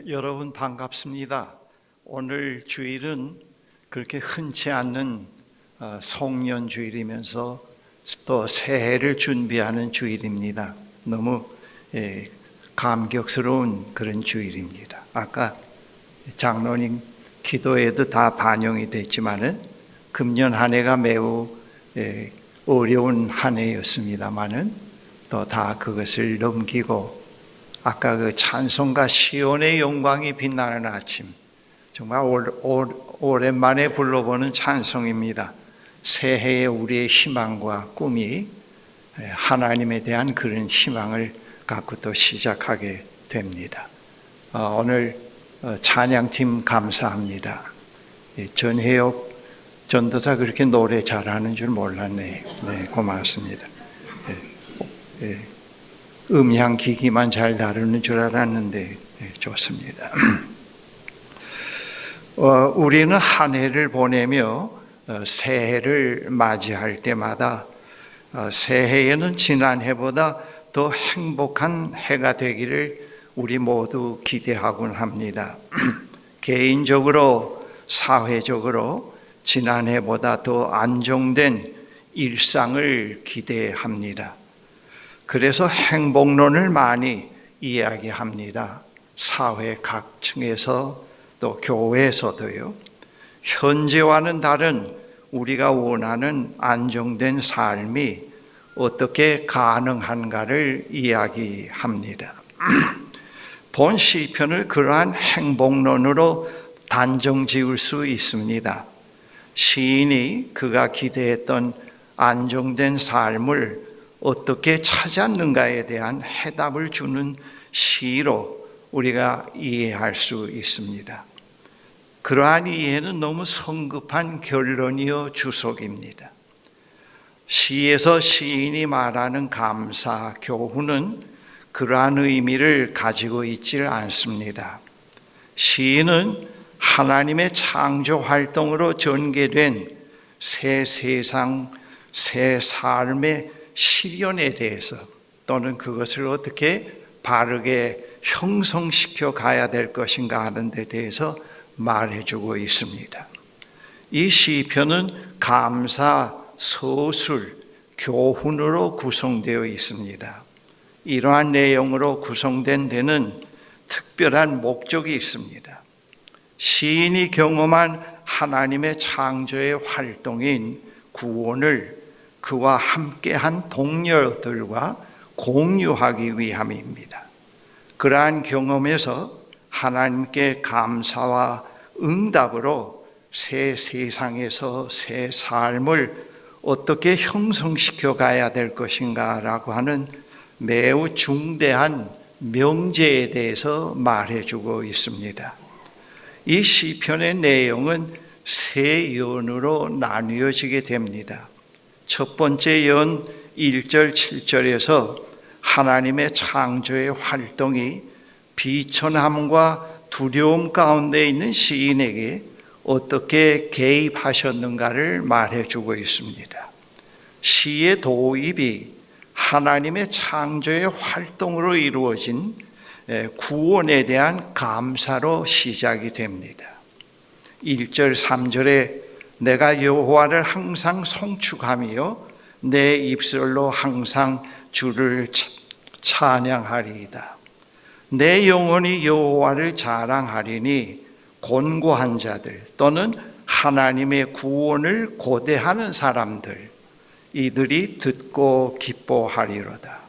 여러분 반갑습니다. 오늘 주일은 그렇게 흔치 않는 송년 주일이면서 또 새해를 준비하는 주일입니다. 너무 감격스러운 그런 주일입니다. 아까 장로님 기도에도 다 반영이 됐지만은 금년 한 해가 매우 어려운 한 해였습니다만은 또 다 그것을 넘기고 아까 그 찬송가 시온의 영광이 빛나는 아침, 정말 오랜만에 불러보는 찬송입니다. 새해에 우리의 희망과 꿈이 하나님에 대한 그런 희망을 갖고 또 시작하게 됩니다. 오늘 찬양팀 감사합니다. 전혜옥 전도사 그렇게 노래 잘하는 줄 몰랐네요. 네, 고맙습니다. 음향 기기만 잘 다루는 줄 알았는데 좋습니다. 우리는 한 해를 보내며 새해를 맞이할 때마다 새해에는 지난 해보다 더 행복한 해가 되기를 우리 모두 기대하곤 합니다. 개인적으로 사회적으로 지난 해보다 더 안정된 일상을 기대합니다. 그래서 행복론을 많이 이야기합니다. 사회 각층에서 또 교회에서도요. 현재와는 다른 우리가 원하는 안정된 삶이 어떻게 가능한가를 이야기합니다. 본 시편을 그러한 행복론으로 단정 지을 수 있습니다. 시인이 그가 기대했던 안정된 삶을 어떻게 찾았는가에 대한 해답을 주는 시로 우리가 이해할 수 있습니다. 그러한 이해는 너무 성급한 결론이요 주석입니다. 시에서 시인이 말하는 감사, 교훈은 그러한 의미를 가지고 있질 않습니다. 시인은 하나님의 창조 활동으로 전개된 새 세상, 새 삶의 실현에 대해서 또는 그것을 어떻게 바르게 형성시켜 가야 될 것인가 하는 데 대해서 말해주고 있습니다. 이 시편은 감사, 서술, 교훈으로 구성되어 있습니다. 이러한 내용으로 구성된 데는 특별한 목적이 있습니다. 시인이 경험한 하나님의 창조의 활동인 구원을 그와 함께한 동료들과 공유하기 위함입니다. 그러한 경험에서 하나님께 감사와 응답으로 새 세상에서 새 삶을 어떻게 형성시켜 가야 될 것인가라고 하는 매우 중대한 명제에 대해서 말해주고 있습니다. 이 시편의 내용은 세 연으로 나뉘어지게 됩니다. 첫 번째 연 1절 7절에서 하나님의 창조의 활동이 비천함과 두려움 가운데 있는 시인에게 어떻게 개입하셨는가를 말해주고 있습니다. 시의 도입이 하나님의 창조의 활동으로 이루어진 구원에 대한 감사로 시작이 됩니다. 1절 3절에 내가 여호와를 항상 송축하며 내 입술로 항상 주를 찬양하리이다. 내 영혼이 여호와를 자랑하리니 곤고한 자들 또는 하나님의 구원을 고대하는 사람들 이들이 듣고 기뻐하리로다.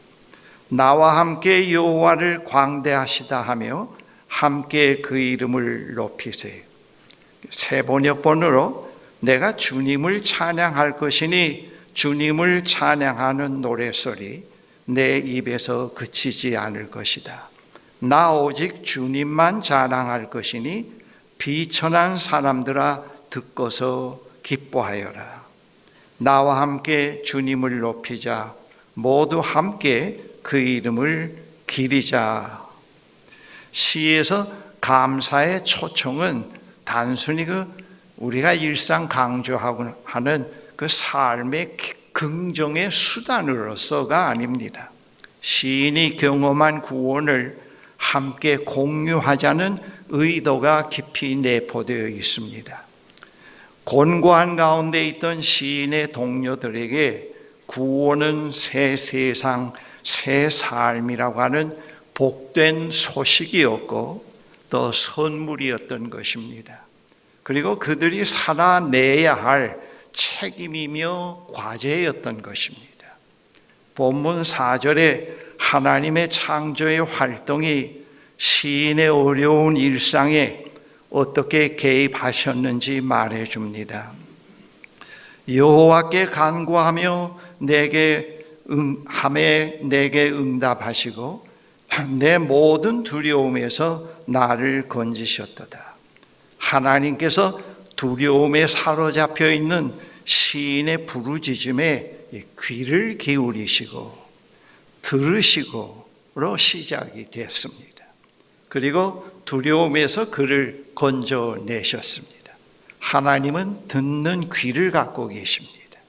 나와 함께 여호와를 광대하시다 하며 함께 그 이름을 높이세. 새 번역본으로 내가 주님을 찬양할 것이니 주님을 찬양하는 노래소리 내 입에서 그치지 않을 것이다. 나 오직 주님만 자랑할 것이니 비천한 사람들아 듣고서 기뻐하여라. 나와 함께 주님을 높이자. 모두 함께 그 이름을 기리자. 시에서 감사의 초청은 단순히 우리가 일상 강조하고 하는 그 삶의 긍정의 수단으로서가 아닙니다. 시인이 경험한 구원을 함께 공유하자는 의도가 깊이 내포되어 있습니다. 곤고한 가운데 있던 시인의 동료들에게 구원은 새 세상, 새 삶이라고 하는 복된 소식이었고 또 선물이었던 것입니다. 그리고 그들이 살아내야 할 책임이며 과제였던 것입니다. 본문 4절에 하나님의 창조의 활동이 시인의 어려운 일상에 어떻게 개입하셨는지 말해줍니다. 여호와께 간구하며 내게 응답하시고 내 모든 두려움에서 나를 건지셨도다. 하나님께서 두려움에 사로잡혀 있는 시인의 부르짖음에 귀를 기울이시고 들으시고로 시작이 됐습니다. 그리고 두려움에서 그를 건져내셨습니다. 하나님은 듣는 귀를 갖고 계십니다.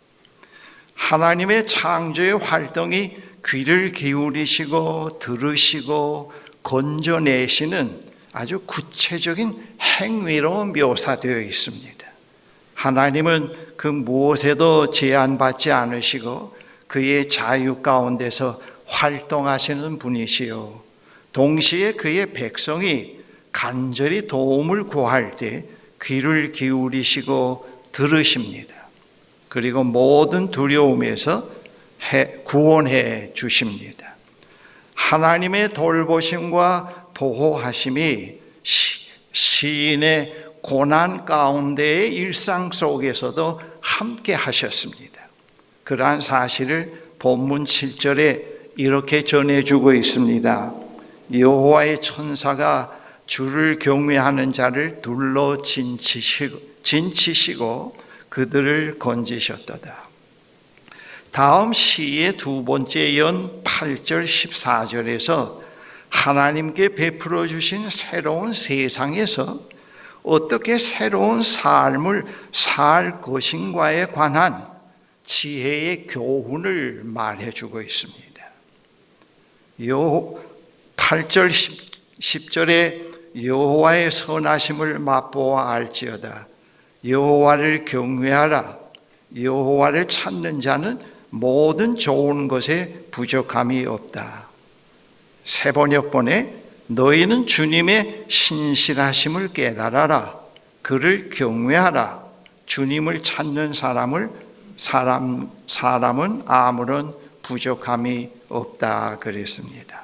하나님의 창조의 활동이 귀를 기울이시고 들으시고 건져내시는 아주 구체적인 행위로 묘사되어 있습니다. 하나님은 그 무엇에도 제한받지 않으시고 그의 자유 가운데서 활동하시는 분이시요, 동시에 그의 백성이 간절히 도움을 구할 때 귀를 기울이시고 들으십니다. 그리고 모든 두려움에서 구원해 주십니다. 하나님의 돌보심과 보호하심이 시인의 고난 가운데의 일상 속에서도 함께 하셨습니다. 그러한 사실을 본문 7절에 이렇게 전해주고 있습니다. 여호와의 천사가 주를 경외하는 자를 둘러 진치시고 그들을 건지셨도다. 다음 시의 두 번째 연 8절 14절에서 하나님께 베풀어 주신 새로운 세상에서 어떻게 새로운 삶을 살 것인가에 관한 지혜의 교훈을 말해주고 있습니다. 8절 10절에 여호와의 선하심을 맛보아 알지어다. 여호와를 경외하라. 여호와를 찾는 자는 모든 좋은 것에 부족함이 없다. 세 번역본에 너희는 주님의 신실하심을 깨달아라. 그를 경외하라. 주님을 찾는 사람은 아무런 부족함이 없다 그랬습니다.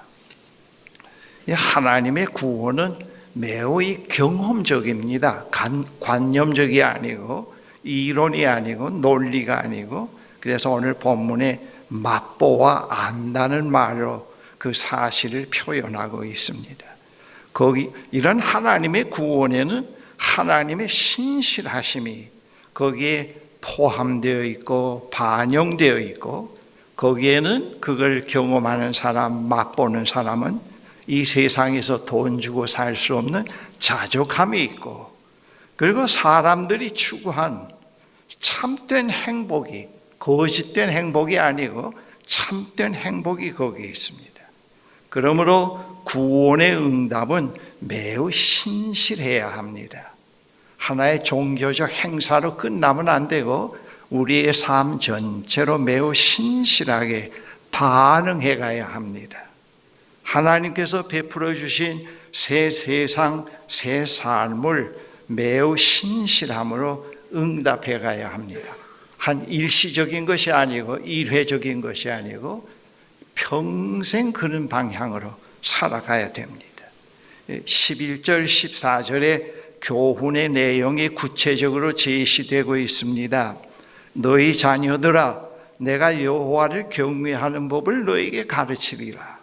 하나님의 구원은 매우 경험적입니다. 관념적이 아니고 이론이 아니고 논리가 아니고, 그래서 오늘 본문에 맛보아 안다는 말로 그 사실을 표현하고 있습니다. 이런 하나님의 구원에는 하나님의 신실하심이 거기에 포함되어 있고 반영되어 있고, 거기에는 그걸 경험하는 사람, 맛보는 사람은 이 세상에서 돈 주고 살 수 없는 자족함이 있고, 그리고 사람들이 추구한 참된 행복이 거짓된 행복이 아니고 참된 행복이 거기에 있습니다. 그러므로 구원의 응답은 매우 신실해야 합니다. 하나의 종교적 행사로 끝나면 안 되고 우리의 삶 전체로 매우 신실하게 반응해 가야 합니다. 하나님께서 베풀어 주신 새 세상, 새 삶을 매우 신실함으로 응답해 가야 합니다. 한 일시적인 것이 아니고 일회적인 것이 아니고 평생 그런 방향으로 살아가야 됩니다. 11절, 14절에 교훈의 내용이 구체적으로 제시되고 있습니다. 너희 자녀들아, 내가 여호와를 경외하는 법을 너에게 가르치리라.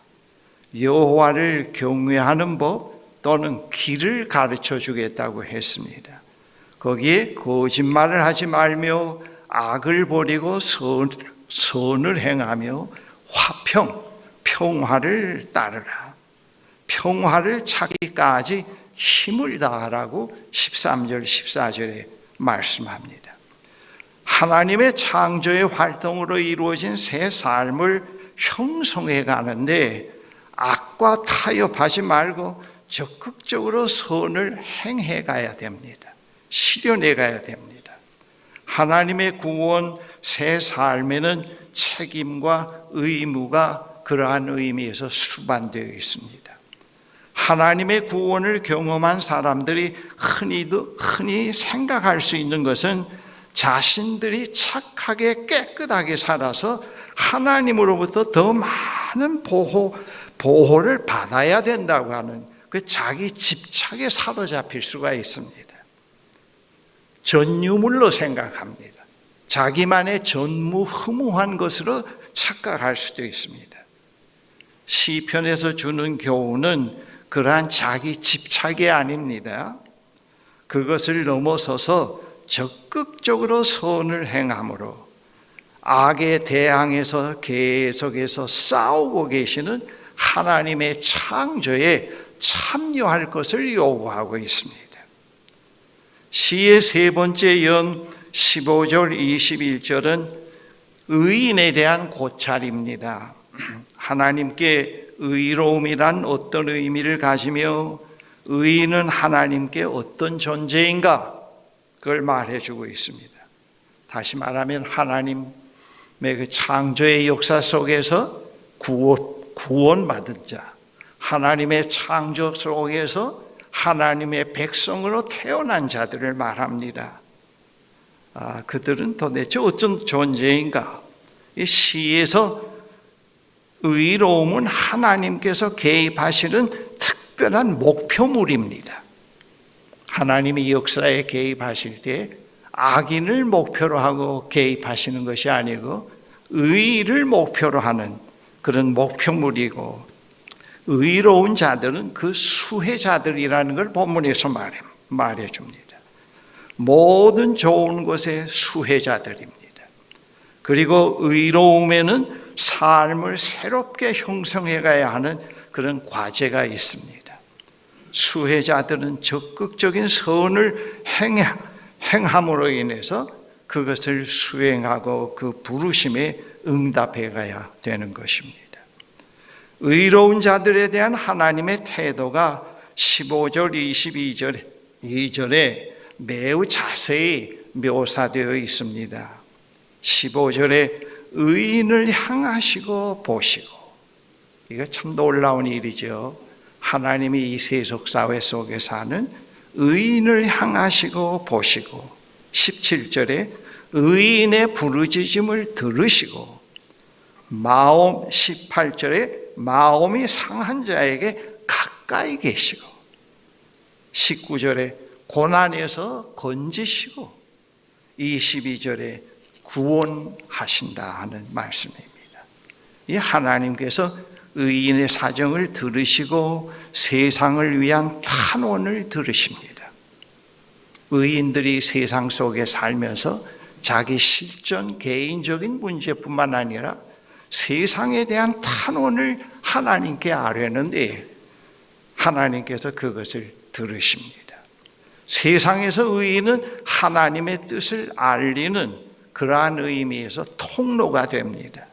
여호와를 경외하는 법 또는 길을 가르쳐 주겠다고 했습니다. 거기에 거짓말을 하지 말며 악을 버리고 선을 행하며 평화를 따르라. 평화를 찾기까지 힘을 다하라고 13절 14절에 말씀합니다. 하나님의 창조의 활동으로 이루어진 새 삶을 형성해 가는데 악과 타협하지 말고 적극적으로 선을 행해 가야 됩니다. 실현해 가야 됩니다. 하나님의 구원, 새 삶에는 책임과 의무가 그러한 의미에서 수반되어 있습니다. 하나님의 구원을 경험한 사람들이 흔히 생각할 수 있는 것은 자신들이 착하게 깨끗하게 살아서 하나님으로부터 더 많은 보호를 받아야 된다고 하는 그 자기 집착에 사로잡힐 수가 있습니다. 전유물로 생각합니다. 자기만의 전무후무한 것으로 착각할 수도 있습니다. 시편에서 주는 교훈은 그러한 자기 집착이 아닙니다. 그것을 넘어서서 적극적으로 선을 행함으로 악에 대항해서 계속해서 싸우고 계시는 하나님의 창조에 참여할 것을 요구하고 있습니다. 시의 세 번째 연 15절 21절은 의인에 대한 고찰입니다. 하나님께 의로움이란 어떤 의미를 가지며 의인은 하나님께 어떤 존재인가? 그걸 말해주고 있습니다. 다시 말하면 하나님의 그 창조의 역사 속에서 구원받은 자, 하나님의 창조 속에서 하나님의 백성으로 태어난 자들을 말합니다. 그들은 도대체 어떤 존재인가? 이 시에서 의로움은 하나님께서 개입하시는 특별한 목표물입니다. 하나님이 역사에 개입하실 때 악인을 목표로 하고 개입하시는 것이 아니고 의를 목표로 하는 그런 목표물이고, 의로운 자들은 그 수혜자들이라는 걸 본문에서 말해줍니다. 모든 좋은 것의 수혜자들입니다. 그리고 의로움에는 삶을 새롭게 형성해 가야 하는 그런 과제가 있습니다. 수혜자들은 적극적인 선을 행함으로 인해서 그것을 수행하고 그 부르심에 응답해 가야 되는 것입니다. 의로운 자들에 대한 하나님의 태도가 15절 22절에 매우 자세히 묘사되어 있습니다. 15절에 의인을 향하시고 보시고, 이거 참 놀라운 일이죠. 하나님이 이 세속 사회 속에 사는 의인을 향하시고 보시고, 17절에 의인의 부르짖음을 들으시고, 18절에 마음이 상한 자에게 가까이 계시고, 19절에 고난에서 건지시고, 22절에 구원하신다 하는 말씀입니다. 이 하나님께서 의인의 사정을 들으시고 세상을 위한 탄원을 들으십니다. 의인들이 세상 속에 살면서 자기 실존 개인적인 문제뿐만 아니라 세상에 대한 탄원을 하나님께 아뢰는데 하나님께서 그것을 들으십니다. 세상에서 의인은 하나님의 뜻을 알리는 그러한 의미에서 통로가 됩니다.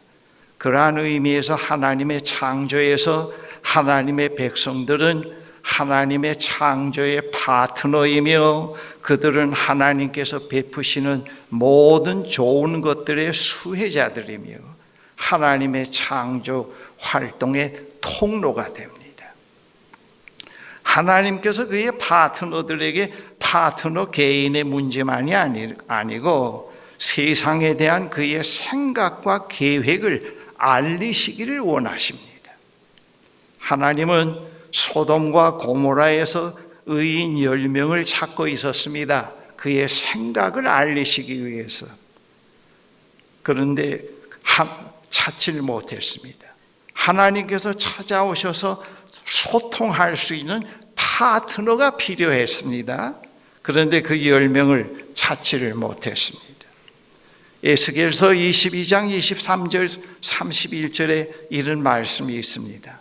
그러한 의미에서 하나님의 창조에서 하나님의 백성들은 하나님의 창조의 파트너이며 그들은 하나님께서 베푸시는 모든 좋은 것들의 수혜자들이며 하나님의 창조 활동의 통로가 됩니다. 하나님께서 그의 파트너들에게 파트너 개인의 문제만이 아니고 세상에 대한 그의 생각과 계획을 알리시기를 원하십니다. 하나님은 소돔과 고모라에서 의인 10명을 찾고 있었습니다. 그의 생각을 알리시기 위해서. 그런데 찾지를 못했습니다. 하나님께서 찾아오셔서 소통할 수 있는 파트너가 필요했습니다. 그런데 그 10명을 찾지를 못했습니다. 에스겔서 22장 23절 31절에 이런 말씀이 있습니다.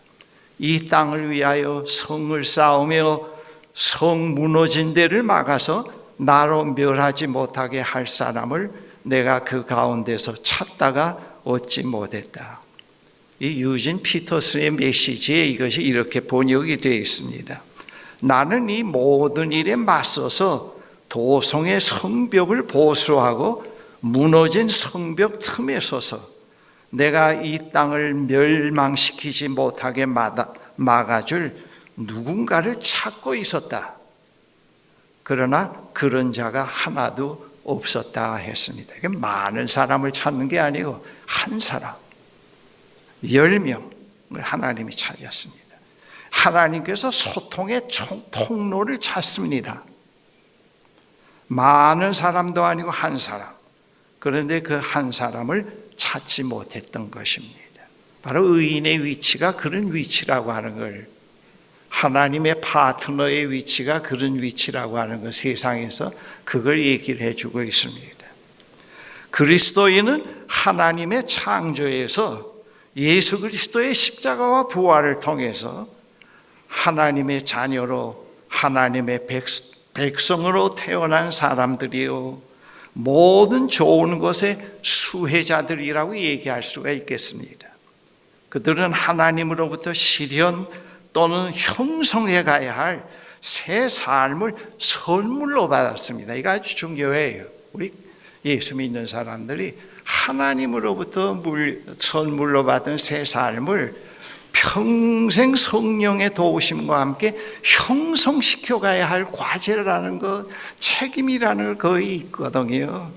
이 땅을 위하여 성을 쌓으며 성 무너진 데를 막아서 나로 멸하지 못하게 할 사람을 내가 그 가운데서 찾다가 얻지 못했다. 이 유진 피터스의 메시지에 이것이 이렇게 번역이 되어 있습니다. 나는 이 모든 일에 맞서서 도성의 성벽을 보수하고 무너진 성벽 틈에 서서 내가 이 땅을 멸망시키지 못하게 막아줄 누군가를 찾고 있었다. 그러나 그런 자가 하나도 없었다 했습니다. 많은 사람을 찾는 게 아니고 한 사람, 10명을 하나님이 찾았습니다. 하나님께서 소통의 통로를 찾습니다. 많은 사람도 아니고 한 사람. 그런데 그 한 사람을 찾지 못했던 것입니다. 바로 의인의 위치가 그런 위치라고 하는 걸, 하나님의 파트너의 위치가 그런 위치라고 하는 걸 세상에서 그걸 얘기를 해주고 있습니다. 그리스도인은 하나님의 창조에서 예수 그리스도의 십자가와 부활을 통해서 하나님의 자녀로 하나님의 백성으로 태어난 사람들이요, 모든 좋은 것의 수혜자들이라고 얘기할 수가 있겠습니다. 그들은 하나님으로부터 실현 또는 형성해 가야 할 새 삶을 선물로 받았습니다. 이거 아주 중요해요. 우리 예수 믿는 사람들이 하나님으로부터 선물로 받은 새 삶을 평생 성령의 도우심과 함께 형성시켜 가야 할 과제라는 것, 책임이라는 것 거의 있거든요.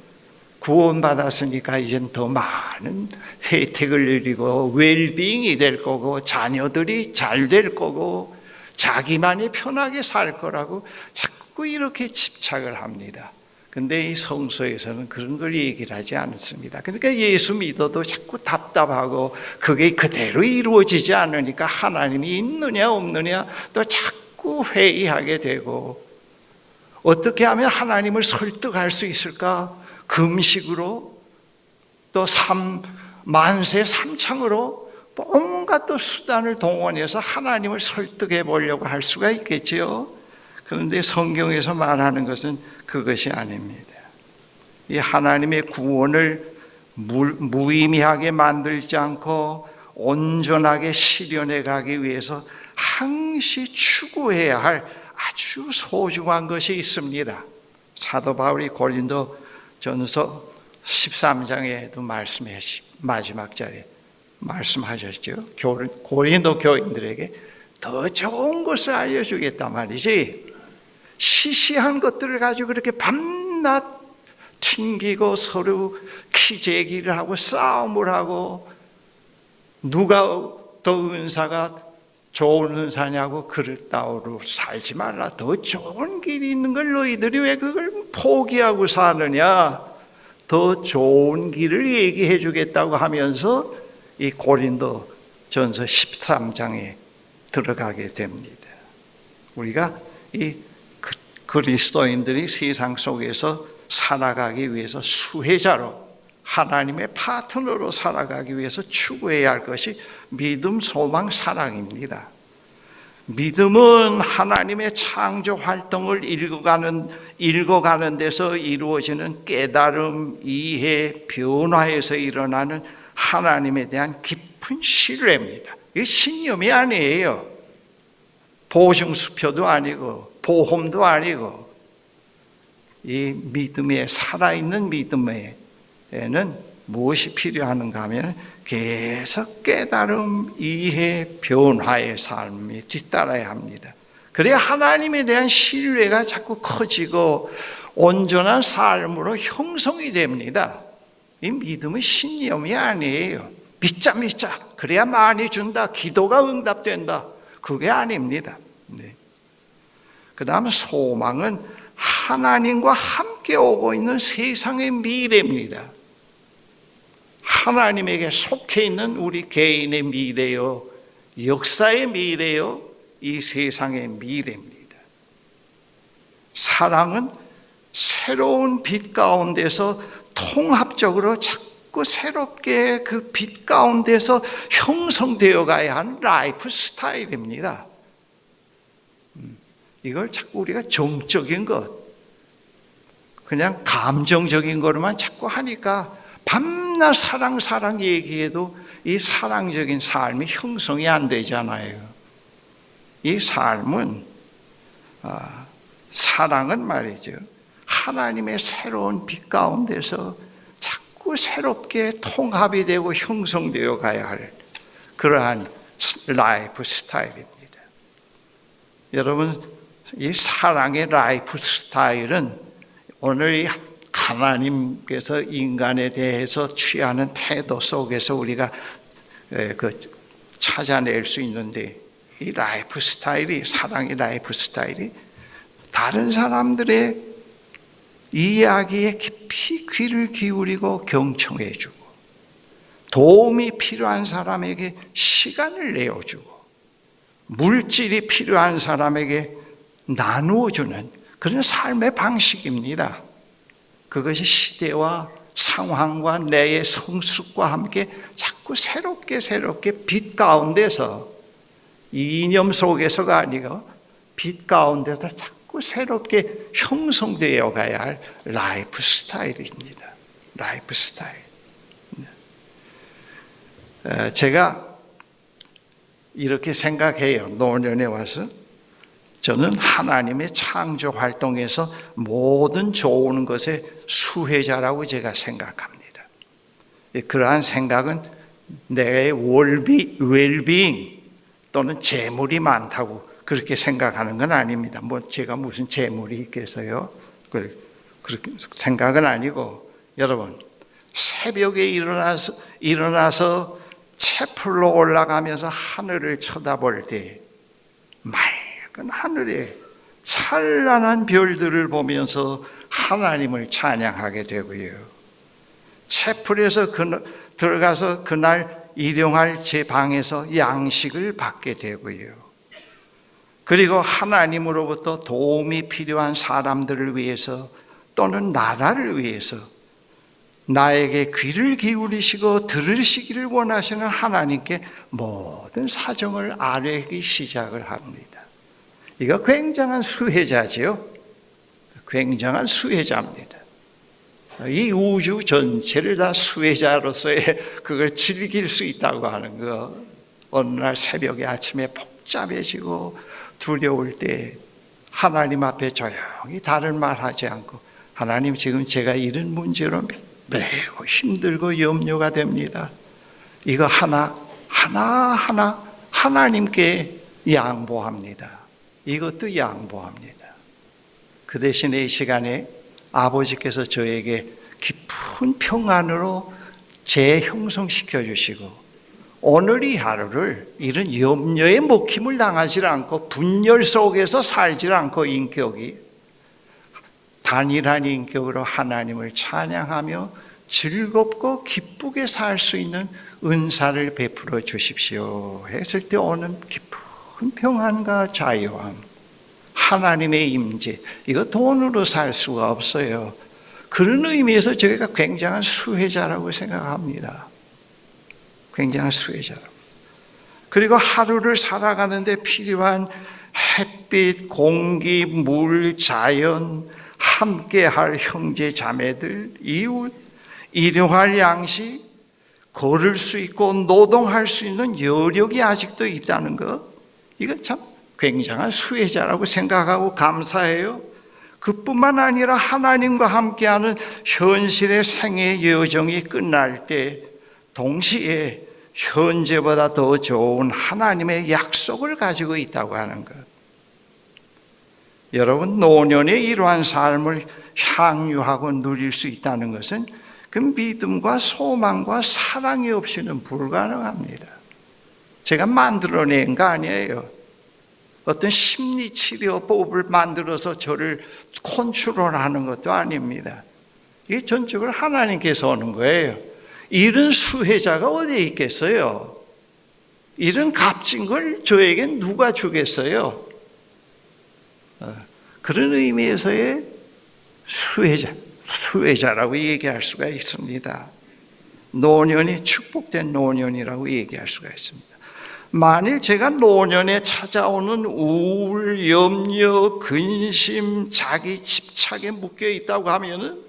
구원받았으니까 이젠 더 많은 혜택을 누리고 웰빙이 될 거고 자녀들이 잘 될 거고 자기만이 편하게 살 거라고 자꾸 이렇게 집착을 합니다. 근데 이 성서에서는 그런 걸 얘기를 하지 않습니다. 그러니까 예수 믿어도 자꾸 답답하고 그게 그대로 이루어지지 않으니까 하나님이 있느냐 없느냐 또 자꾸 회의하게 되고, 어떻게 하면 하나님을 설득할 수 있을까? 금식으로 또 만세 삼창으로 온갖 또 수단을 동원해서 하나님을 설득해 보려고 할 수가 있겠지요. 그런데 성경에서 말하는 것은 그것이 아닙니다. 이 하나님의 구원을 무의미하게 만들지 않고 온전하게 실현해 가기 위해서 항시 추구해야 할 아주 소중한 것이 있습니다. 사도 바울이 고린도전서 13장에도 마지막 절에 말씀하셨죠. 고린도 교인들에게 더 좋은 것을 알려주겠단 말이지, 시시한 것들을 가지고 그렇게 밤낮 튕기고 서로 키재기를 하고 싸움을 하고 누가 더 은사가 좋은 은사냐고 그릇다오로 살지 말라. 더 좋은 길이 있는 걸 너희들이 왜 그걸 포기하고 사느냐. 더 좋은 길을 얘기해 주겠다고 하면서 이 고린도 전서 13장에 들어가게 됩니다. 우리가 이 그리스도인들이 세상 속에서 살아가기 위해서 수혜자로, 하나님의 파트너로 살아가기 위해서 추구해야 할 것이 믿음, 소망, 사랑입니다. 믿음은 하나님의 창조 활동을 읽어가는 데서 이루어지는 깨달음, 이해, 변화에서 일어나는 하나님에 대한 깊은 신뢰입니다. 이게 신념이 아니에요. 보증수표도 아니고 보험도 아니고, 이 믿음에, 살아있는 믿음에는 무엇이 필요한가 하면 계속 깨달음, 이해, 변화의 삶이 뒤따라야 합니다. 그래야 하나님에 대한 신뢰가 자꾸 커지고 온전한 삶으로 형성이 됩니다. 이 믿음은 신념이 아니에요. 믿자 그래야 많이 준다, 기도가 응답된다, 그게 아닙니다. 네. 그 다음 소망은 하나님과 함께 오고 있는 세상의 미래입니다. 하나님에게 속해 있는 우리 개인의 미래요, 역사의 미래요, 이 세상의 미래입니다. 사랑은 새로운 빛 가운데서 통합적으로 자꾸 새롭게 그 빛 가운데서 형성되어 가야 하는 라이프 스타일입니다. 이걸 자꾸 우리가 정적인 것, 그냥 감정적인 거로만 자꾸 하니까 밤낮 사랑 얘기해도 이 사랑적인 삶이 형성이 안 되잖아요. 이 삶은 사랑은 말이죠, 하나님의 새로운 빛 가운데서 자꾸 새롭게 통합이 되고 형성되어 가야 할 그러한 라이프 스타일입니다. 여러분, 이 사랑의 라이프 스타일은 오늘 이 하나님께서 인간에 대해서 취하는 태도 속에서 우리가 찾아낼 수 있는데, 이 라이프 스타일이, 사랑의 라이프 스타일이 다른 사람들의 이야기에 깊이 귀를 기울이고 경청해주고, 도움이 필요한 사람에게 시간을 내어주고, 물질이 필요한 사람에게 나누어주는 그런 삶의 방식입니다. 그것이 시대와 상황과 내의 성숙과 함께 자꾸 새롭게 빛 가운데서, 이념 속에서가 아니고 빛 가운데서 자꾸 새롭게 형성되어 가야 할 라이프 스타일입니다. 라이프 스타일. 제가 이렇게 생각해요. 노년에 와서 저는 하나님의 창조 활동에서 모든 좋은 것의 수혜자라고 제가 생각합니다. 그러한 생각은 내 웰빙 또는 재물이 많다고 그렇게 생각하는 건 아닙니다. 제가 무슨 재물이 있겠어요? 그렇게 생각은 아니고, 여러분, 새벽에 일어나서 채플로 올라가면서 하늘을 쳐다볼 때 맑은 하늘에 찬란한 별들을 보면서 하나님을 찬양하게 되고요, 채플에서 들어가서 그날 일용할 제 방에서 양식을 받게 되고요, 그리고 하나님으로부터 도움이 필요한 사람들을 위해서 또는 나라를 위해서 나에게 귀를 기울이시고 들으시기를 원하시는 하나님께 모든 사정을 아뢰기 시작을 합니다. 이거 굉장한 수혜자지요. 굉장한 수혜자입니다. 이 우주 전체를 다 수혜자로서의 그걸 즐길 수 있다고 하는 거, 어느 날 새벽에 아침에 복잡해지고 두려울 때 하나님 앞에 조용히 다른 말 하지 않고, 하나님, 지금 제가 이런 문제로 매우 힘들고 염려가 됩니다. 이거 하나하나 하나님께 양보합니다. 이것도 양보합니다. 그 대신에 이 시간에 아버지께서 저에게 깊은 평안으로 재형성시켜 주시고, 오늘 이 하루를 이런 염려에 먹힘을 당하지 않고 분열 속에서 살지 않고 인격이 단일한 인격으로 하나님을 찬양하며 즐겁고 기쁘게 살 수 있는 은사를 베풀어 주십시오 했을 때 오는 깊은 평안과 자유함, 하나님의 임재, 이거 돈으로 살 수가 없어요. 그런 의미에서 저희가 굉장한 수혜자라고 생각합니다. 굉장한 수혜자라고. 그리고 하루를 살아가는데 필요한 햇빛, 공기, 물, 자연, 함께할 형제 자매들, 이웃, 일용할 양식, 걸을 수 있고 노동할 수 있는 여력이 아직도 있다는 것, 이거 참 굉장한 수혜자라고 생각하고 감사해요. 그뿐만 아니라 하나님과 함께하는 현실의 생애 여정이 끝날 때 동시에 현재보다 더 좋은 하나님의 약속을 가지고 있다고 하는 것. 여러분, 노년의 이러한 삶을 향유하고 누릴 수 있다는 것은 그 믿음과 소망과 사랑이 없이는 불가능합니다. 제가 만들어낸 거 아니에요. 어떤 심리치료법을 만들어서 저를 컨트롤하는 것도 아닙니다. 이게 전적으로 하나님께서 오는 거예요. 이런 수혜자가 어디에 있겠어요? 이런 값진 걸 저에게 누가 주겠어요? 그런 의미에서의 수혜자라고 얘기할 수가 있습니다. 노년이 축복된 노년이라고 얘기할 수가 있습니다. 만일 제가 노년에 찾아오는 우울, 염려, 근심, 자기 집착에 묶여 있다고 하면은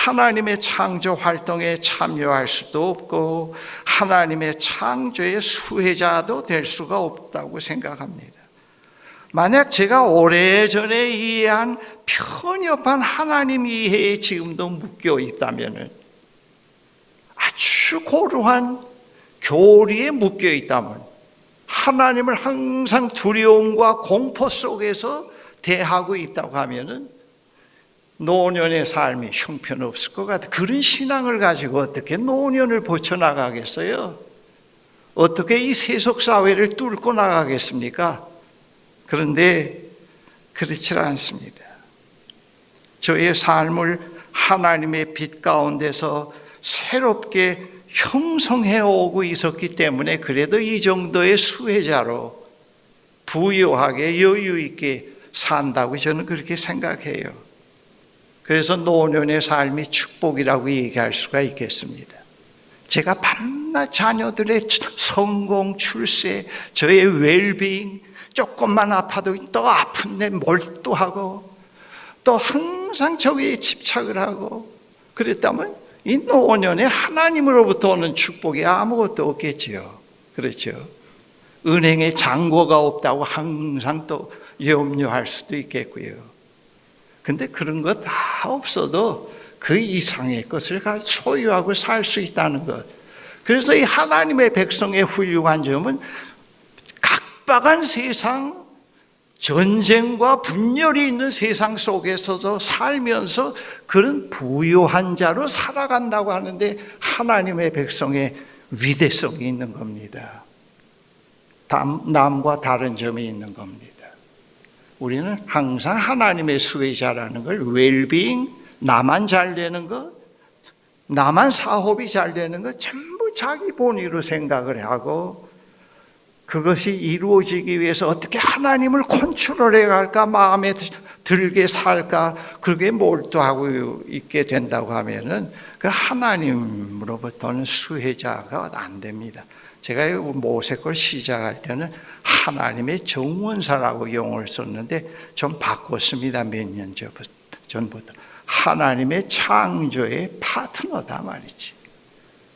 하나님의 창조 활동에 참여할 수도 없고 하나님의 창조의 수혜자도 될 수가 없다고 생각합니다. 만약 제가 오래전에 이해한 편협한 하나님 이해에 지금도 묶여 있다면, 아주 고루한 교리에 묶여 있다면, 하나님을 항상 두려움과 공포 속에서 대하고 있다고 하면은 노년의 삶이 형편없을 것 같아요. 그런 신앙을 가지고 어떻게 노년을 버텨나가겠어요? 어떻게 이 세속사회를 뚫고 나가겠습니까? 그런데 그렇지 않습니다. 저의 삶을 하나님의 빛 가운데서 새롭게 형성해 오고 있었기 때문에 그래도 이 정도의 수혜자로 부유하게 여유 있게 산다고 저는 그렇게 생각해요. 그래서 노년의 삶이 축복이라고 얘기할 수가 있겠습니다. 제가 밤낮 자녀들의 성공, 출세, 저의 웰빙, 조금만 아파도 또 아픈데 몰두하고 또 항상 저기에 집착을 하고 그랬다면 이 노년에 하나님으로부터 오는 축복이 아무것도 없겠지요. 그렇죠. 은행에 잔고가 없다고 항상 또 염려할 수도 있겠고요. 근데 그런 거 다 없어도 그 이상의 것을 소유하고 살 수 있다는 것. 그래서 이 하나님의 백성의 훌륭한 점은 각박한 세상, 전쟁과 분열이 있는 세상 속에서 살면서 그런 부유한 자로 살아간다고 하는데 하나님의 백성의 위대성이 있는 겁니다. 남과 다른 점이 있는 겁니다. 우리는 항상 하나님의 수혜자라는 걸, 웰빙, 나만 잘 되는 것, 나만 사업이 잘 되는 것 전부 자기 본위로 생각을 하고 그것이 이루어지기 위해서 어떻게 하나님을 컨트롤해 갈까, 마음에 들게 살까, 그게 몰두하고 있게 된다고 하면은 그 하나님으로부터는 수혜자가 안 됩니다. 제가 모세걸 시작할 때는 하나님의 정원사라고 용어를 썼는데 좀 바꿨습니다. 몇 년 전부터. 하나님의 창조의 파트너다 말이지.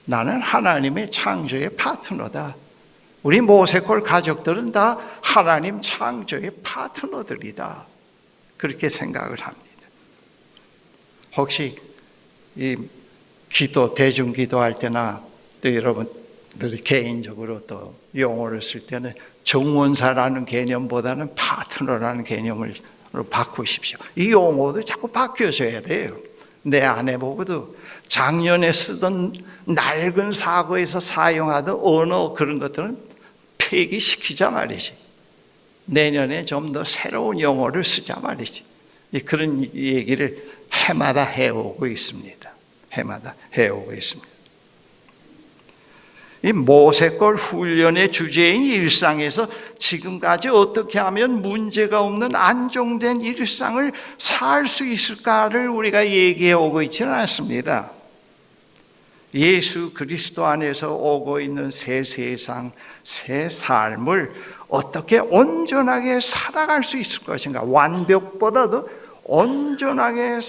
나는 하나님의 창조의 파트너다. 우리 모세골 가족들은 다 하나님 창조의 파트너들이다. 그렇게 생각을 합니다. 혹시 이 기도, 대중기도할 때나 또 여러분들이 개인적으로 또 용어를 쓸 때는 정원사라는 개념보다는 파트너라는 개념을 바꾸십시오. 이 용어도 자꾸 바뀌어져야 돼요. 내 아내 보고도 작년에 쓰던 낡은 사고에서 사용하던 언어 그런 것들은 폐기시키자 말이지. 내년에 좀 더 새로운 용어를 쓰자 말이지. 그런 얘기를 해마다 해오고 있습니다. 해마다 해오고 있습니다. 이 모세골 훈련의 주제인 일상에서 지금까지 어떻게 하면 문제가 없는 안정된 일상을 살 수 있을까를 우리가 얘기해 오고 있지는 않습니다. 예수 그리스도 안에서 오고 있는 새 세상, 새 삶을 어떻게 온전하게 살아갈 수 있을 것인가, 완벽보다도 온전하게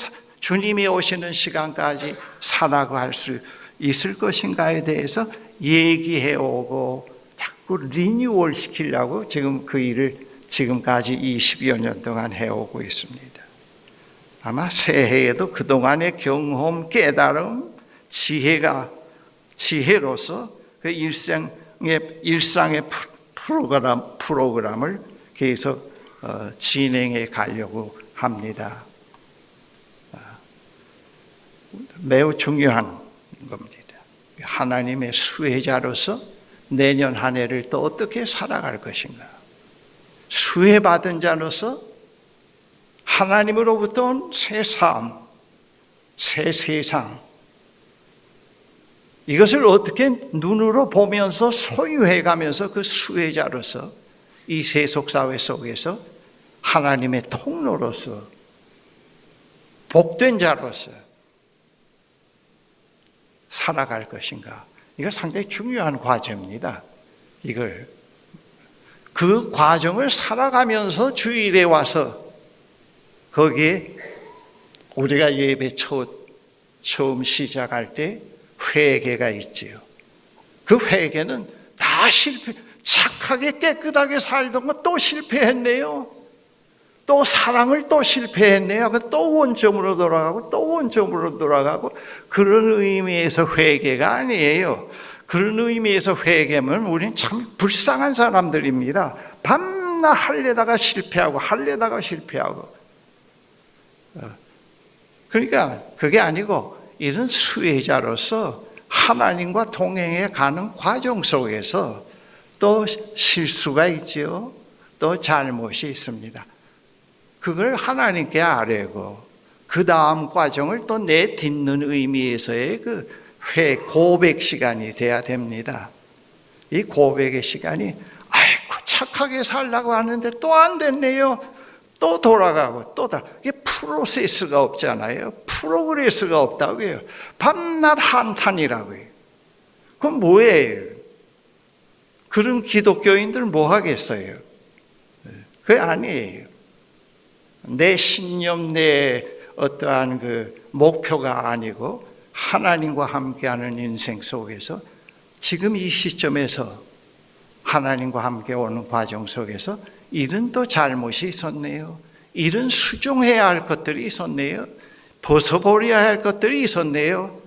주님이 오시는 시간까지 살아갈 수 있을 것인가에 대해서 얘기해 오고 자꾸 리뉴얼 시키려고 지금 그 일을 지금까지 20여 년 동안 해오고 있습니다. 아마 새해에도 그동안의 경험, 깨달음, 지혜로서 그 일상의 프로그램을 계속 진행해 가려고 합니다. 매우 중요한 겁니다. 하나님의 수혜자로서 내년 한 해를 또 어떻게 살아갈 것인가? 수혜받은 자로서 하나님으로부터 온 새 삶, 새 세상, 이것을 어떻게 눈으로 보면서 소유해가면서 그 수혜자로서 이 세속사회 속에서 하나님의 통로로서 복된 자로서 살아갈 것인가? 이거 상당히 중요한 과제입니다. 그 과정을 살아가면서 주일에 와서 거기에 우리가 예배 첫 처음 시작할 때 회개가 있지요. 그 회개는 다 착하게 깨끗하게 살던 거 또 실패했네요. 또 사랑을 또 실패했네요. 또 원점으로 돌아가고 또 원점으로 돌아가고, 그런 의미에서 회개가 아니에요. 그런 의미에서 회개면 우리는 참 불쌍한 사람들입니다. 밤낮 하려다가 실패하고 하려다가 실패하고. 그러니까 그게 아니고, 이런 수혜자로서 하나님과 동행해 가는 과정 속에서 또 실수가 있죠. 또 잘못이 있습니다. 그걸 하나님께 아뢰고 그 다음 과정을 또 내딛는 의미에서의 그 고백 시간이 돼야 됩니다. 이 고백의 시간이, 아이고 착하게 살라고 하는데 또 안 됐네요. 또 돌아가고 또 이게 프로세스가 없잖아요. 프로그레스가 없다고요. 밤낮 한탄이라고요. 그건 뭐예요? 그런 기독교인들 뭐 하겠어요? 그게 아니에요. 내 신념, 내 어떠한 그 목표가 아니고 하나님과 함께하는 인생 속에서 지금 이 시점에서 하나님과 함께 오는 과정 속에서 이런 또 잘못이 있었네요. 이런 수정해야 할 것들이 있었네요. 벗어버려야 할 것들이 있었네요.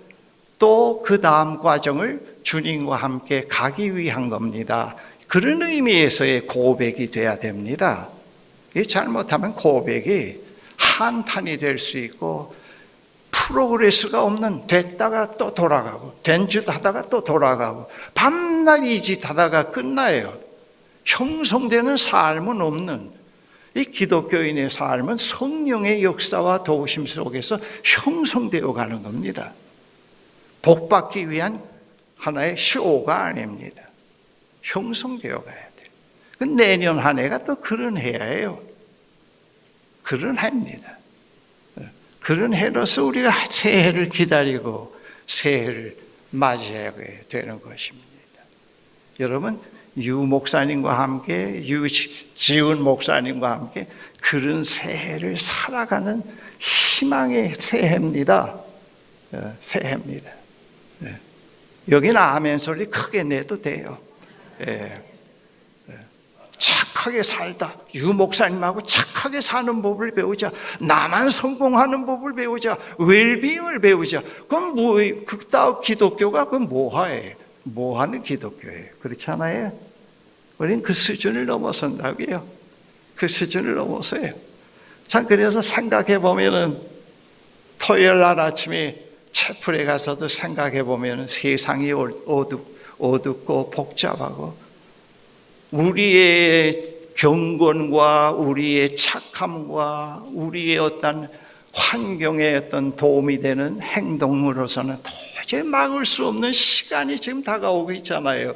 또 그 다음 과정을 주님과 함께 가기 위한 겁니다. 그런 의미에서의 고백이 돼야 됩니다. 잘못하면 고백이 한탄이 될 수 있고, 프로그레스가 없는, 됐다가 또 돌아가고 된 짓 하다가 또 돌아가고 밤낮 이 짓 하다가 끝나요. 형성되는 삶은 없는, 이 기독교인의 삶은 성령의 역사와 도우심 속에서 형성되어 가는 겁니다. 복받기 위한 하나의 쇼가 아닙니다. 형성되어 가야 돼요. 내년 한 해가 또 그런 해예요. 그런 해입니다. 그런 해로서 우리가 새해를 기다리고 새해를 맞이하게 되는 것입니다. 여러분, 유 목사님과 함께, 유지훈 목사님과 함께 그런 새해를 살아가는 희망의 새해입니다. 새해입니다. 여기는 아멘 소리 크게 내도 돼요. 착하게 살다. 유 목사님하고 착하게 사는 법을 배우자. 나만 성공하는 법을 배우자. 웰빙을 배우자. 그럼 기독교가 그럼 뭐하예요? 뭐하는 기독교예요? 그렇잖아요. 우리는 그 수준을 넘어선다고요. 그 수준을 넘어서요. 참, 그래서 생각해 보면은 토요일 날 아침에 채플에 가서도 생각해 보면 세상이 어둡고 복잡하고, 우리의 경건과 우리의 착함과 우리의 어떤 환경에 어떤 도움이 되는 행동으로서는 도저히 막을 수 없는 시간이 지금 다가오고 있잖아요.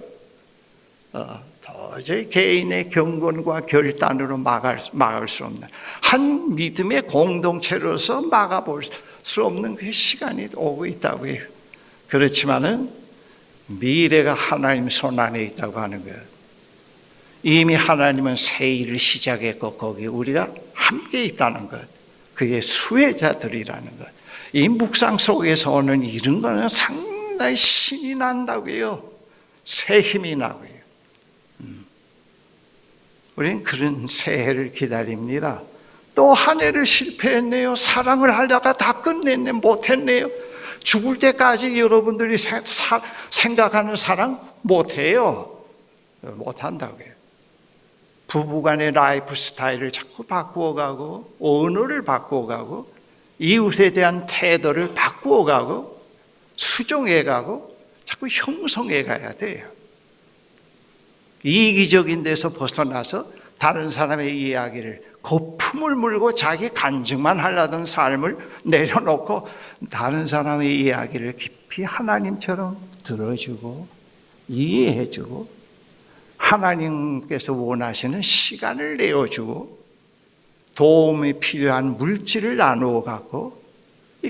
도저히 개인의 경건과 결단으로 막을 수 없는, 한 믿음의 공동체로서 막아볼 수 없는 그 시간이 오고 있다고요. 그렇지만은 미래가 하나님 손 안에 있다고 하는 거예요. 이미 하나님은 새 일을 시작했고 거기에 우리가 함께 있다는 것, 그게 수혜자들이라는 것. 이 묵상 속에서 오는 이런 거는 상당히 신이 난다고요. 새 힘이 나고요. 우리는 그런 새해를 기다립니다. 또 한 해를 실패했네요. 사랑을 하다가 다 끝냈네, 못했네요. 죽을 때까지 여러분들이 생각하는 사랑 못해요. 못한다고요. 부부간의 라이프 스타일을 자꾸 바꾸어가고, 언어를 바꾸어가고, 이웃에 대한 태도를 바꾸어가고, 수정해가고, 자꾸 형성해가야 돼요. 이기적인 데서 벗어나서 다른 사람의 이야기를, 거품을 물고 자기 간증만 하려던 삶을 내려놓고 다른 사람의 이야기를 깊이 하나님처럼 들어주고 이해해주고, 하나님께서 원하시는 시간을 내어주고, 도움이 필요한 물질을 나누어 갖고,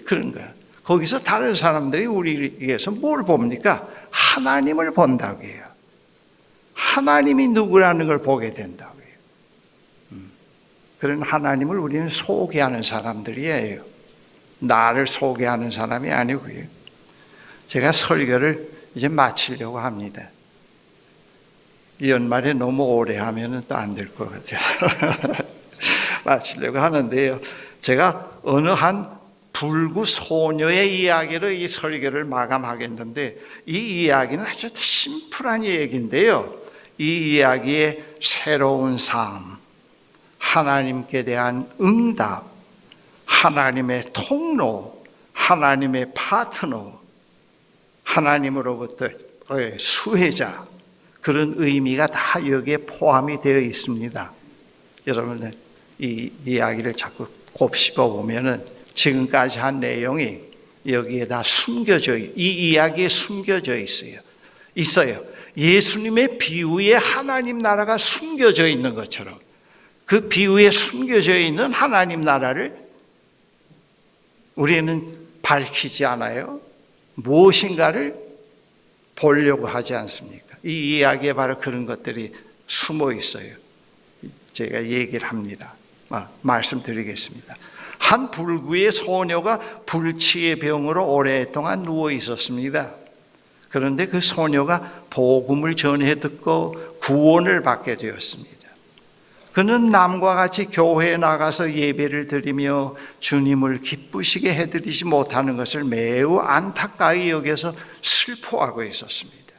그런 거야. 거기서 다른 사람들이 우리에게서 뭘 봅니까? 하나님을 본다고 해요. 하나님이 누구라는 걸 보게 된다고 해요. 그런 하나님을 우리는 소개하는 사람들이에요. 나를 소개하는 사람이 아니고요. 제가 설교를 이제 마치려고 합니다. 연말에 너무 오래 하면 또 안 될 것 같아요. 마치려고 하는데요. 제가 어느 한 불구 소녀의 이야기로 이 설교를 마감하겠는데, 이 이야기는 아주 심플한 얘기인데요. 이 이야기의 새로운 삶, 하나님께 대한 응답, 하나님의 통로, 하나님의 파트너, 하나님으로부터의 수혜자, 그런 의미가 다 여기에 포함이 되어 있습니다. 여러분, 이 이야기를 자꾸 곱씹어 보면은 지금까지 한 내용이 여기에 다 숨겨져, 이 이야기에 숨겨져 있어요. 예수님의 비유에 하나님 나라가 숨겨져 있는 것처럼 그 비유에 숨겨져 있는 하나님 나라를 우리는 밝히지 않아요. 무엇인가를 보려고 하지 않습니까? 이 이야기에 바로 그런 것들이 숨어 있어요. 제가 얘기를 합니다. 말씀드리겠습니다. 한 불구의 소녀가 불치의 병으로 오랫동안 누워 있었습니다. 그런데 그 소녀가 복음을 전해 듣고 구원을 받게 되었습니다. 그는 남과 같이 교회에 나가서 예배를 드리며 주님을 기쁘시게 해드리지 못하는 것을 매우 안타까이 여겨서 슬퍼하고 있었습니다.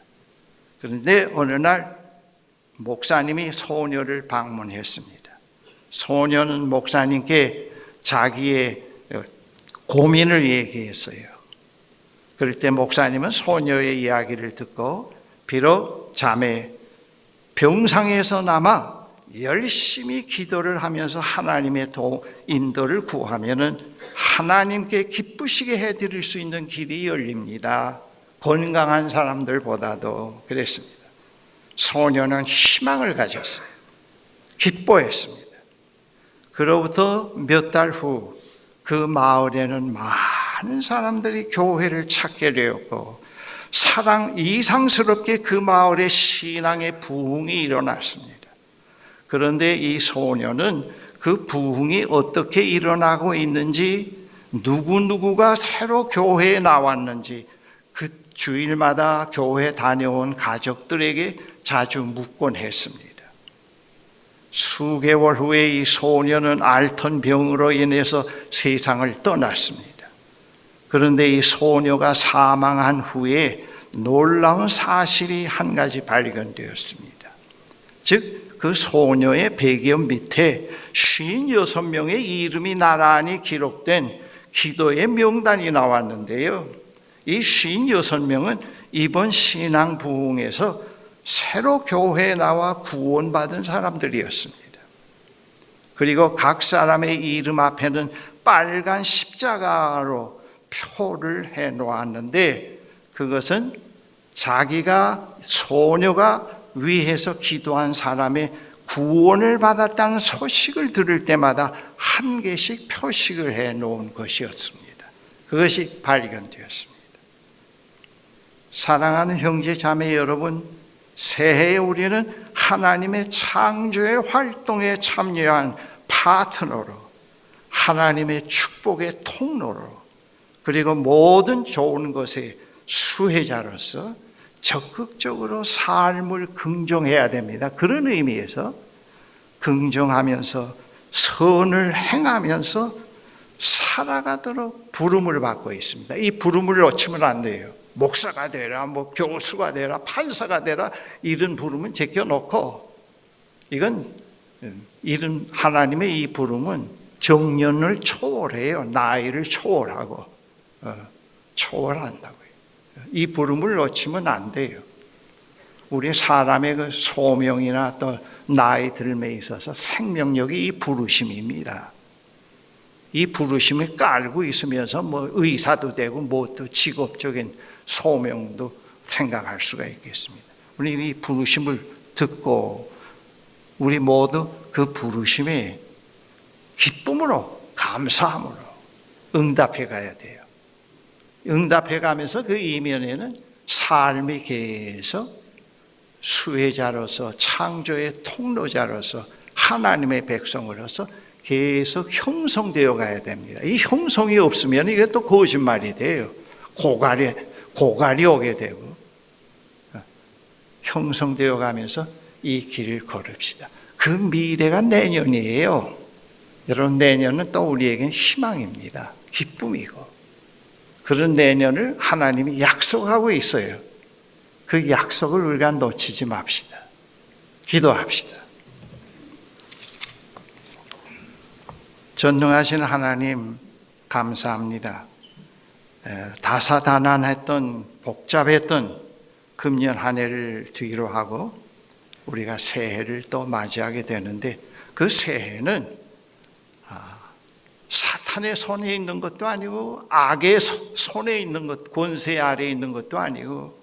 그런데 어느 날 목사님이 소녀를 방문했습니다. 소녀는 목사님께 자기의 고민을 얘기했어요. 그럴 때 목사님은 소녀의 이야기를 듣고 비록 자매 병상에서나마 열심히 기도를 하면서 하나님의 인도를 구하면은 하나님께 기쁘시게 해드릴 수 있는 길이 열립니다. 건강한 사람들보다도 그랬습니다. 소녀는 희망을 가졌어요. 기뻐했습니다. 그로부터 몇 달 후 그 마을에는 많은 사람들이 교회를 찾게 되었고 이상스럽게 그 마을에 신앙의 부흥이 일어났습니다. 그런데 이 소녀는 그 부흥이 어떻게 일어나고 있는지, 누구누구가 새로 교회에 나왔는지 그 주일마다 교회 다녀온 가족들에게 자주 묻곤 했습니다. 수개월 후에 이 소녀는 앓던 병으로 인해서 세상을 떠났습니다. 그런데 이 소녀가 사망한 후에 놀라운 사실이 한 가지 발견되었습니다. 즉 그 소녀의 배경 밑에 56명의 이름이 나란히 기록된 기도의 명단이 나왔는데요. 이 56명은 이번 신앙 부흥에서 새로 교회에 나와 구원받은 사람들이었습니다. 그리고 각 사람의 이름 앞에는 빨간 십자가로 표를 해 놓았는데, 그것은 소녀가 위해서 기도한 사람의 구원을 받았다는 소식을 들을 때마다 한 개씩 표식을 해 놓은 것이었습니다. 그것이 발견되었습니다. 사랑하는 형제 자매 여러분, 새해에 우리는 하나님의 창조의 활동에 참여한 파트너로, 하나님의 축복의 통로로, 그리고 모든 좋은 것의 수혜자로서 적극적으로 삶을 긍정해야 됩니다. 그런 의미에서 긍정하면서 선을 행하면서 살아가도록 부름을 받고 있습니다. 이 부름을 놓치면 안 돼요. 목사가 되라, 교수가 되라, 판사가 되라, 이런 부름은 제껴놓고, 이런 하나님의 이 부름은 정년을 초월해요. 나이를 초월하고 초월한다고요. 이 부름을 놓치면 안 돼요. 우리 사람의 그 소명이나 또 나이 들음에 있어서 생명력이 이 부르심입니다. 이 부르심을 깔고 있으면서 의사도 되고 또 직업적인 소명도 생각할 수가 있겠습니다. 우리 이 부르심을 듣고 우리 모두 그 부르심에 기쁨으로, 감사함으로 응답해 가야 돼요. 응답해 가면서 그 이면에는 삶이 계속 수혜자로서, 창조의 통로자로서, 하나님의 백성으로서 계속 형성되어 가야 됩니다. 이 형성이 없으면 이게 또 거짓말이 돼요. 고갈이 오게 되고, 형성되어 가면서 이 길을 걸읍시다. 그 미래가 내년이에요. 여러분, 내년은 또 우리에게는 희망입니다. 기쁨이고, 그런 내년을 하나님이 약속하고 있어요. 그 약속을 우리가 놓치지 맙시다. 기도합시다. 전능하신 하나님, 감사합니다. 다사다난했던 복잡했던 금년 한 해를 뒤로 하고 우리가 새해를 또 맞이하게 되는데, 그 새해는 사탄의 손에 있는 것도 아니고 악의 손에 있는 것, 권세 아래에 있는 것도 아니고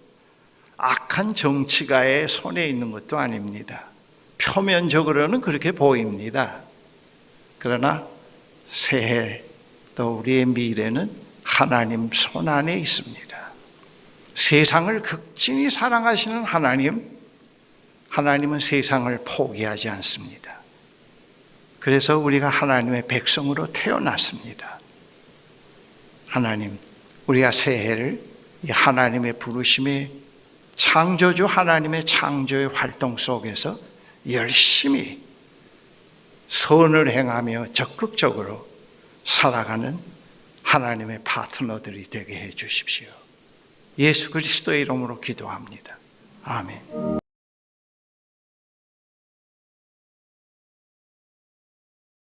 악한 정치가의 손에 있는 것도 아닙니다. 표면적으로는 그렇게 보입니다. 그러나 새해 또 우리의 미래는 하나님 손 안에 있습니다. 세상을 극진히 사랑하시는 하나님은 세상을 포기하지 않습니다. 그래서 우리가 하나님의 백성으로 태어났습니다. 하나님, 우리가 새해를 이 하나님의 부르심의 창조주 하나님의 창조의 활동 속에서 열심히 선을 행하며 적극적으로 살아가는 하나님의 파트너들이 되게 해 주십시오. 예수 그리스도의 이름으로 기도합니다. 아멘.